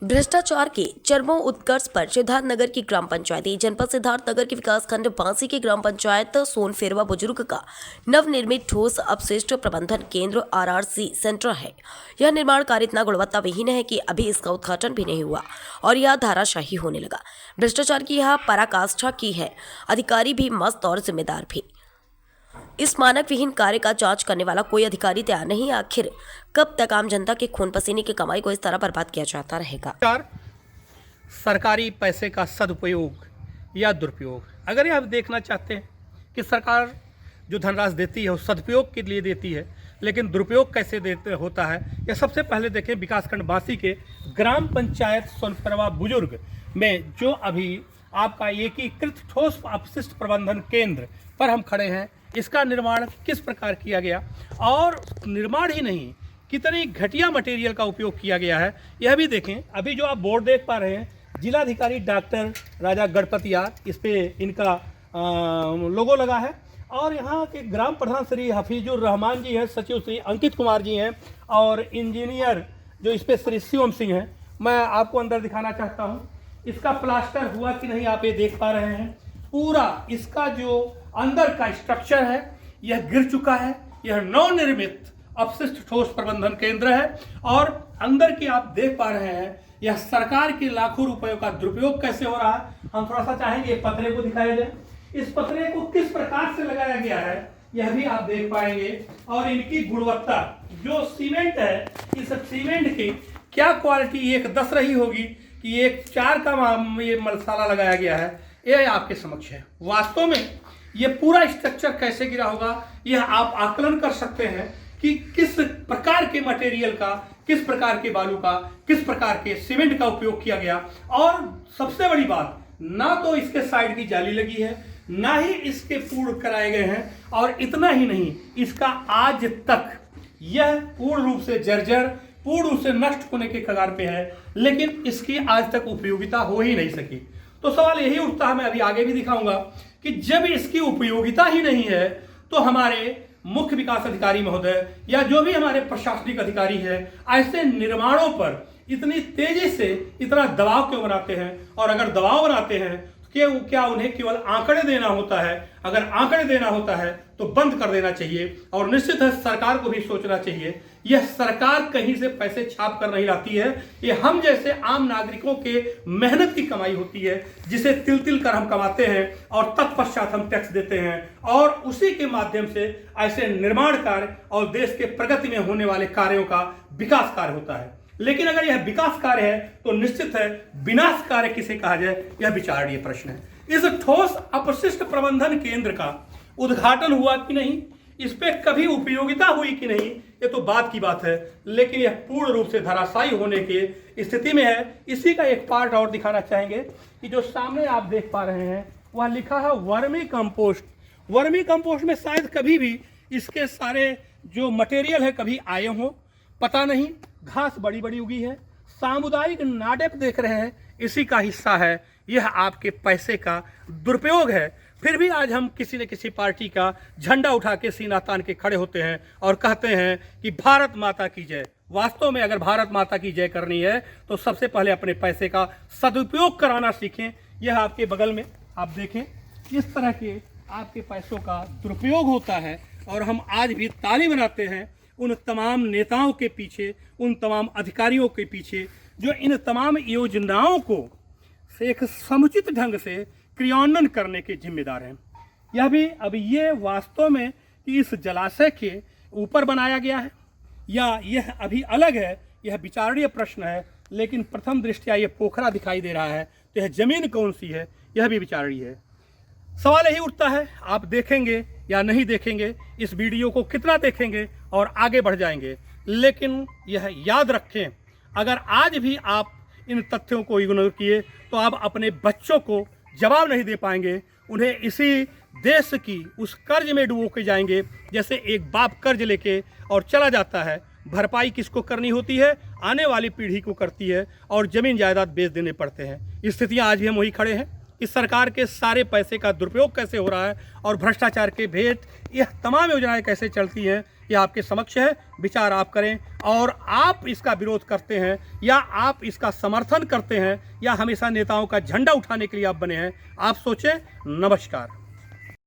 भ्रष्टाचार के चरमों उत्कर्ष पर सिद्धार्थनगर की ग्राम पंचायती जनपद सिद्धार्थनगर के विकासखंड बांसी की ग्राम पंचायत सोनफेरवा बुजुर्ग का नवनिर्मित ठोस अपशिष्ट प्रबंधन केंद्र आरआरसी सेंटर है। यह निर्माण कार्य इतना गुणवत्ता विहीन है कि अभी इसका उद्घाटन भी नहीं हुआ और यह धाराशाही होने लगा। भ्रष्टाचार की यह पराकाष्ठा की है, अधिकारी भी मस्त और जिम्मेदार भी। इस मानक विहीन कार्य का जांच करने वाला कोई अधिकारी तैयार नहीं। आखिर कब तक आम जनता के खून पसीने की कमाई को इस तरह बर्बाद किया जाता रहेगा। सरकारी पैसे का सदुपयोग या दुरुपयोग, अगर ये आप देखना चाहते हैं कि सरकार जो धनराशि देती है वो सदुपयोग के लिए देती है, लेकिन दुरुपयोग कैसे देते होता है, यह सबसे पहले देखें विकासखंड बांसी के ग्राम पंचायत सोनफेरवा बुजुर्ग में जो अभी आपका एकीकृत ठोस अपशिष्ट प्रबंधन केंद्र पर हम खड़े हैं। इसका निर्माण किस प्रकार किया गया और निर्माण ही नहीं, कितनी घटिया मटेरियल का उपयोग किया गया है यह भी देखें। अभी जो आप बोर्ड देख पा रहे हैं, जिलाधिकारी डॉक्टर राजा गणपतियार, इस पे इनका लोगो लगा है और यहाँ के ग्राम प्रधान श्री हफीजुर रहमान जी हैं, सचिव श्री अंकित कुमार जी हैं और इंजीनियर जो इस पे श्री शिवम सिंह हैं। मैं आपको अंदर दिखाना चाहता हूँ, इसका प्लास्टर हुआ कि नहीं आप ये देख पा रहे हैं। पूरा इसका जो अंदर का स्ट्रक्चर है यह गिर चुका है। यह नवनिर्मित अपशिष्ट ठोस प्रबंधन केंद्र है और अंदर की आप देख पा रहे हैं यह सरकार के लाखों रुपयों का दुरुपयोग कैसे हो रहा है। हम थोड़ा सा चाहेंगे पतरे को दिखाया जाए, इस पतरे को किस प्रकार से लगाया गया है यह भी आप देख पाएंगे और इनकी गुणवत्ता जो सीमेंट है, इस सीमेंट की क्या क्वालिटी एक 10 रही होगी कि एक 4 का ये मसाला लगाया गया है, यह आपके समक्ष है। वास्तव में ये पूरा स्ट्रक्चर कैसे गिरा होगा यह आप आकलन कर सकते हैं कि किस प्रकार के मटेरियल का, किस प्रकार के बालू का, किस प्रकार के सीमेंट का उपयोग किया गया। और सबसे बड़ी बात, ना तो इसके साइड की जाली लगी है, ना ही इसके पूर्ण कराए गए हैं और इतना ही नहीं, इसका आज तक यह पूर्ण रूप से जर्जर, पूर्ण रूप से नष्ट होने के कगार पे है, लेकिन इसकी आज तक उपयोगिता हो ही नहीं सकी। तो सवाल यही उठता है, मैं अभी आगे भी दिखाऊंगा कि जब इसकी उपयोगिता ही नहीं है तो हमारे मुख्य विकास अधिकारी महोदय या जो भी हमारे प्रशासनिक अधिकारी है ऐसे निर्माणों पर इतनी तेजी से इतना दबाव क्यों बनाते हैं। और अगर दबाव बनाते हैं तो क्या उन्हें केवल आंकड़े देना होता है? अगर आंकड़े देना होता है तो बंद कर देना चाहिए और निश्चित है सरकार को भी सोचना चाहिए। यह सरकार कहीं से पैसे छाप कर नहीं लाती है, ये हम जैसे आम नागरिकों के मेहनत की कमाई होती है जिसे तिल तिल कर हम कमाते हैं और तत्पश्चात हम टैक्स देते हैं और उसी के माध्यम से ऐसे निर्माण कार्य और देश के प्रगति में होने वाले कार्यों का विकास कार्य होता है। लेकिन अगर यह विकास कार्य है तो निश्चित है विनाश कार्य किसे कहा जाए, यह विचारणीय प्रश्न है। इस ठोस अपशिष्ट प्रबंधन केंद्र का उद्घाटन हुआ कि नहीं, इस पे कभी उपयोगिता हुई कि नहीं, ये तो बात की बात है, लेकिन यह पूर्ण रूप से धराशायी होने की स्थिति में है। इसी का एक पार्ट और दिखाना चाहेंगे कि जो सामने आप देख पा रहे हैं वह लिखा है वर्मी कंपोस्ट। वर्मी कंपोस्ट में शायद कभी भी इसके सारे जो मटेरियल है कभी आए हों, पता नहीं। घास बड़ी बड़ी उगी है, सामुदायिक नाटक देख रहे हैं, इसी का हिस्सा है। यह आपके पैसे का दुरुपयोग है। फिर भी आज हम किसी न किसी पार्टी का झंडा उठा के सीना तान के खड़े होते हैं और कहते हैं कि भारत माता की जय। वास्तव में अगर भारत माता की जय करनी है तो सबसे पहले अपने पैसे का सदुपयोग कराना सीखें। यह आपके बगल में आप देखें, इस तरह के आपके पैसों का दुरुपयोग होता है और हम आज भी ताली बनाते हैं उन तमाम नेताओं के पीछे, उन तमाम अधिकारियों के पीछे जो इन तमाम योजनाओं को एक समुचित ढंग से क्रियान्वयन करने के जिम्मेदार हैं। यह भी अब ये वास्तव में कि इस जलाशय के ऊपर बनाया गया है या यह अभी अलग है, यह विचारणीय प्रश्न है। लेकिन प्रथम दृष्टया ये पोखरा दिखाई दे रहा है तो यह जमीन कौन सी है, यह भी विचारणीय है। सवाल यही उठता है, आप देखेंगे या नहीं देखेंगे, इस वीडियो को कितना देखेंगे और आगे बढ़ जाएंगे। लेकिन यह याद रखें, अगर आज भी आप इन तथ्यों को इग्नोर किए तो आप अपने बच्चों को जवाब नहीं दे पाएंगे। उन्हें इसी देश की उस कर्ज में डुबो के जाएंगे जैसे एक बाप कर्ज लेके और चला जाता है। भरपाई किसको करनी होती है? आने वाली पीढ़ी को करती है और जमीन जायदाद बेच देने पड़ते हैं। स्थितियाँ आज भी हम वही खड़े हैं। कि सरकार के सारे पैसे का दुरुपयोग कैसे हो रहा है और भ्रष्टाचार के भेंट यह तमाम योजनाएं कैसे चलती हैं, यह आपके समक्ष है। विचार आप करें, और आप इसका विरोध करते हैं या आप इसका समर्थन करते हैं या हमेशा नेताओं का झंडा उठाने के लिए आप बने हैं, आप सोचें। नमस्कार।